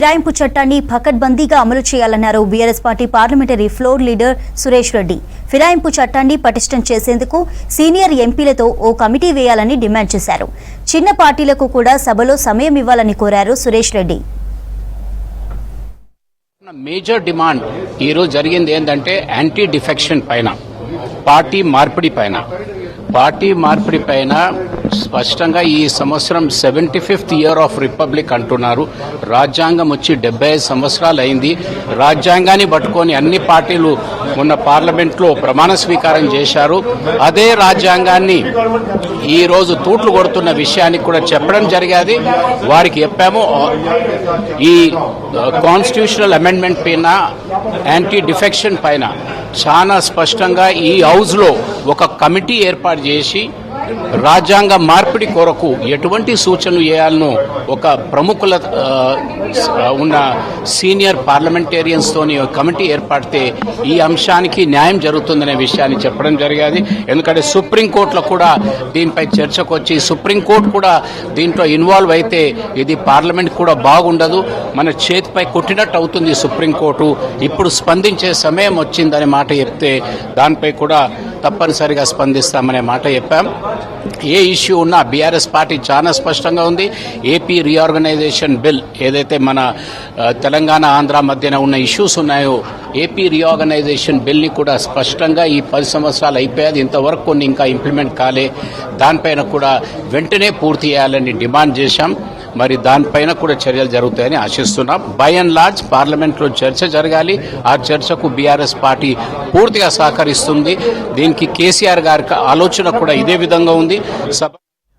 ఫిరాయింపు చట్టాన్ని పకడ్బందీగా అమలు చేయాలన్నారు BRS party parliamentary floor leader Suresh Reddy. ఫిరాయింపు చట్టాన్ని పటిష్టం చేసేందుకు సీనియర్ ఎంపీలతో ఓ కమిటీ వేయాలని డిమాండ్ చేశారు. చిన్న పార్టీలకు కూడా సభలో సమయం ఇవ్వాలని కోరారు సురేష్ రెడ్డి. మేజర్ డిమాండ్ ఈరోజు జరిగింది ఏంటంటే యాంటీ డిఫెక్షన్ పైన, పార్టీ మార్పిడి పైన స్పష్టంగా ఈ సంవత్సరం 75th ఇయర్ ఆఫ్ రిపబ్లిక్ అంటున్నారు. రాజ్యాంగం వచ్చి 75 సంవత్సరాలు అయింది. రాజ్యాంగాన్ని పట్టుకొని అన్ని పార్టీలు మొన్న పార్లమెంట్లో ప్రమాణ స్వీకారం చేశారు. అదే రాజ్యాంగాన్ని ఈ రోజు తూట్లు కొడుతున్న విషయానికి కూడా చెప్పడం జరిగేది. వారికి చెప్పాము, ఈ కాన్స్టిట్యూషనల్ అమెండ్మెంట్ పైన, యాంటీ డిఫెక్షన్ పైన చాలా స్పష్టంగా ఈ హౌస్లో ఒక కమిటీ ఏర్పాటు చేసి రాజ్యాంగ మార్పిడి కొరకు ఎటువంటి సూచనలు చేయాలనో ఒక ప్రముఖుల ఉన్న సీనియర్ పార్లమెంటేరియన్స్ తోని కమిటీ ఏర్పడితే ఈ అంశానికి న్యాయం జరుగుతుందనే విషయాన్ని చెప్పడం జరిగేది. ఎందుకంటే సుప్రీంకోర్టులో కూడా దీనిపై చర్చకు వచ్చి సుప్రీంకోర్టు కూడా దీంట్లో ఇన్వాల్వ్ అయితే ఇది పార్లమెంట్ కూడా బాగుండదు, మన చేతిపై కొట్టినట్టు అవుతుంది సుప్రీంకోర్టు. ఇప్పుడు స్పందించే సమయం వచ్చిందనే మాట చెప్తే దానిపై కూడా తప్పనిసరిగా స్పందిస్తామనే మాట చెప్పాం. ఏ ఇష్యూ ఉన్నా బీఆర్ఎస్ పార్టీ చాలా స్పష్టంగా ఉంది. ఏపీ రీఆర్గనైజేషన్ బిల్ ఏదైతే మన తెలంగాణ ఆంధ్ర మధ్యన ఉన్న ఇష్యూస్ ఉన్నాయో, ఏపీ రీఆర్గనైజేషన్ బిల్ని కూడా స్పష్టంగా ఈ 10 సంవత్సరాలు అయిపోయాది, ఇంతవరకు కొన్ని ఇంకా ఇంప్లిమెంట్ కాలే, దానిపైన కూడా వెంటనే పూర్తి చేయాలని డిమాండ్ చేశాం. మరి దానిపైన కూడా చర్యలు జరుగుతాయని ఆశిస్తున్నాం. బై అండ్ లార్జ్ పార్లమెంట్లో చర్చ జరగాలి. ఆ చర్చకు బీఆర్ఎస్ పార్టీ పూర్తిగా సహకరిస్తుంది. దీనికి కేసీఆర్ గారి ఆలోచన కూడా ఇదే విధంగా ఉంది.